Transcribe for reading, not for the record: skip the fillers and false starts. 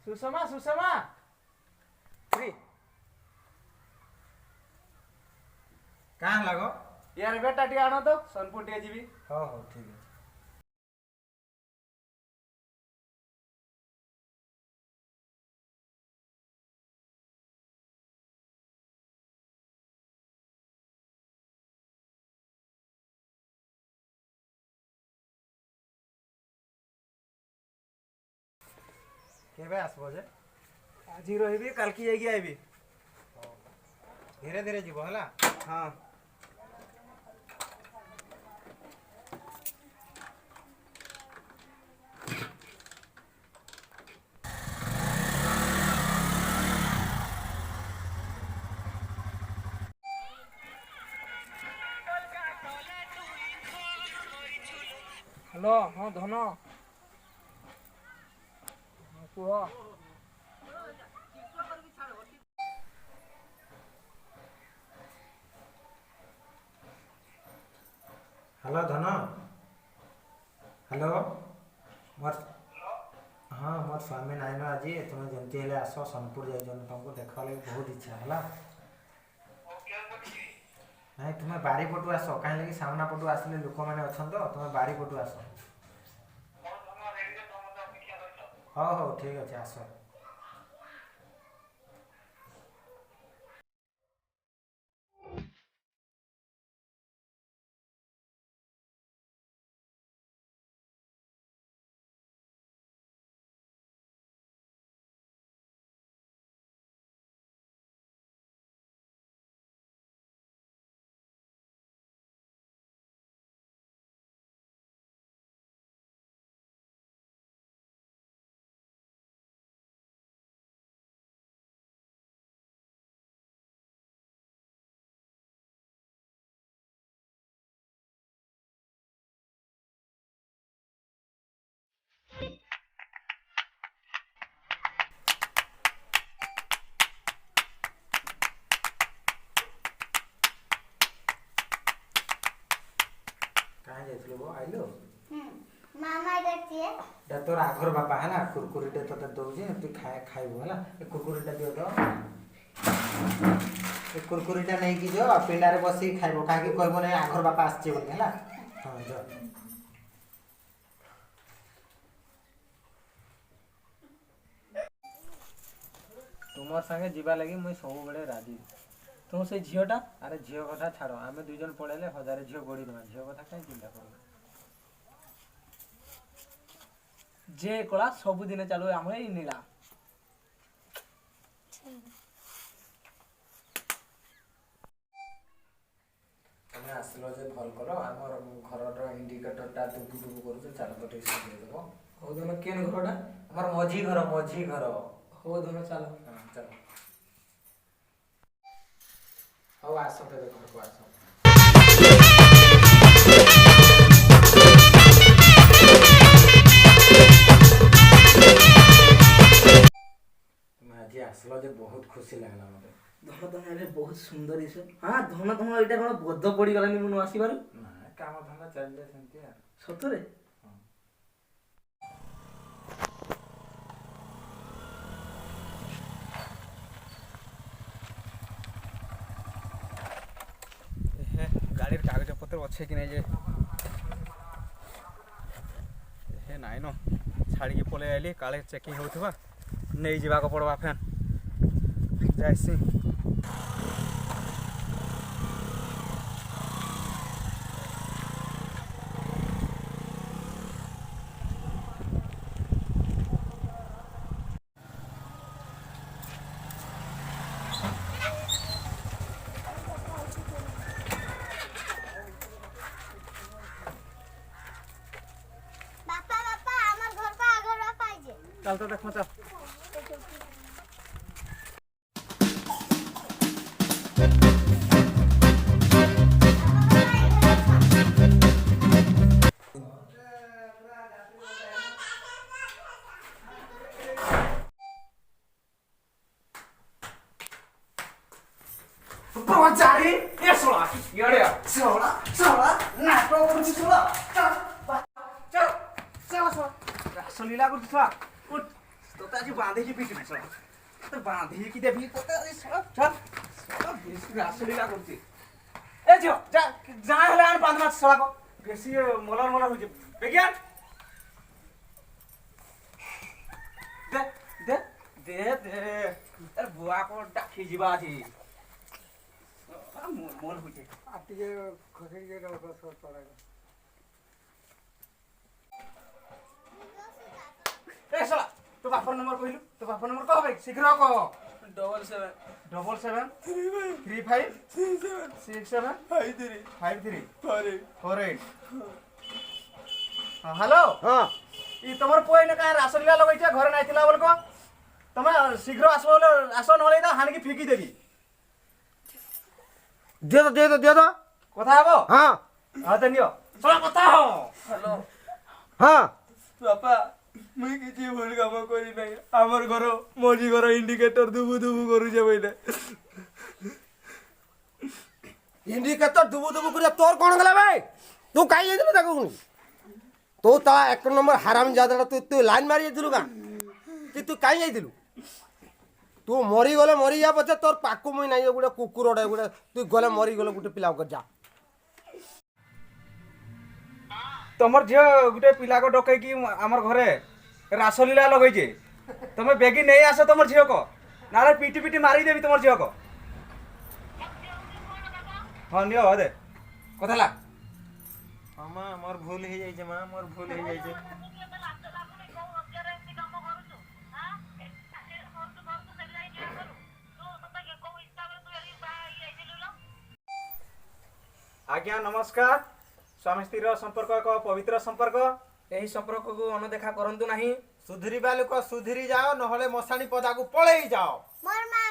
Sushma Sushma free कहाँ लगो यार बेटा टी आनो तो सोनपुर टी जीबी हो ठीक है। केबे आसबो जे आज ही रही कल की जाएगी आईबी धीरे धीरे जीवो हला। हाँ हेलो हाँ धन कुह हेलो धन हेलो मोर हाँ मोर स्वामी नाइन आज तुम्हें जमती हेले आस सोनपुर जाइए तुमको देखा लगे बहुत इच्छा है नहीं तुम्हें बारी पटू आस कहीं लगे सामना पटू आसले लोक मैंने अच्छा तो तुम्हें बारी पटू आस हो ठीक अच्छे आस कहाँ जाइए वो आइलो मामा देखिए तोर आखर बापा है ना कुरकुरीटे तो दौजे तु खाइबू है ए कुरकुरीटा दियो तो ए कुरकुरीटा नहीं कि जो पिंडारे बसी खाइबो काहे कहबो नहीं आखर बापा आछे बोली है हाँ जो तुम संगे जीवा लगी मुई सब बड़े राजी तुम से झीटा अरे झील कथा छाड़ आम दुई जन पड़ेले हजार झील गोड़ी दमा झील कथा कहीं चिंता कर जे कला सब दिन चालू आम नीला तुम्हें आसलो जे भल कर आमर घर इंडिकेटरटा दुबु दुबु करूँ चल तो ठीक से देव हो धन केन घरटा आमर मझी घर हो धन चल हाँ चल हौ आस तेरे घर को आस तुम्हें आज आसलो जे बहुत खुशी लगला मते धन धन रे बहुत सुंदर इस हाँ धन धन एटा कोन बद पड़ी गलानी मु आसीबार ना काम धंदा चलले सेंती यार सतरे गाड़ी कागज पत्र अच्छे कि नहीं जे हे नाई न छाड़ी पलि आइली काले चेकिंग होथबा नहीं जीवा को पड़वा फैन जाइसी चल तो देखो चल ब्रह्मचारी ये सोला ये सोला सोला नाटक करूची सोला चल चल चल सोला रासलीला करूची सोला उठ तो आज बांधे की पीट में सला तो बांधे की देवी तोते अरे सला चल सला बेसी रासलीला करती ए जो जा जा हेले आन बांध मत सला को बेसी मलर मलर हो जे बेगियान दे दे दे दे अरे बुआ को डाकी जीवा थी मोल हो जे ଟିକେ ଖସେଇକି ରଖ ସର ତଳେ ए सला तो बापर नंबर कहलु तो बापर नंबर कह भाई शीघ्र कह 77 35 67 53 48 हाँ हेलो हाँ ई तमर पोई न का रासलीला लगैछ घर नाइतिला बोल को तमे शीघ्र आसो बोले आसो नले दा हान की फेकी देबी दे दो कथा हबो हाँ हां त नियो सला कथा हो हेलो हाँ बापा मुई किछि भूल काम करी नै हमर घर मोजी घर इंडिकेटर दुबु दुबु करू जे बइले इंडिकेटर दुबु दुबु करे तोर कौन गला भाई तू काई जाइलु ताको तू ता एक नंबर हराम जादड़ा तू लाइन मारी जाइलु का कि तू काई जाइलु तू मरी गले मरी जा पछे तोर पाकु मुई नाही गुडे कुकुरडे गुडे तू गले मरी गले गुटे पिला कर जा तमर झियो गुटे पिला को डकै की हमर घरे रासलीला लगै जे तमे बेगी नै आसो तमर झियो को नाले पीटी पीटी मारी देबी तमर झियो को हां नियो दे कथा ला मामा मोर भूल हो जाइए माँ मोर भूल हो जाइए आज्ञा नमस्कार स्वामी स्त्री संपर्क एक पवित्र संपर्क यही संपर्क को अनदेखा करंतु नहीं सुधरी बालू को सुधरी जाओ नहले मसाणी पदा को पळेई जाओ मोर माँ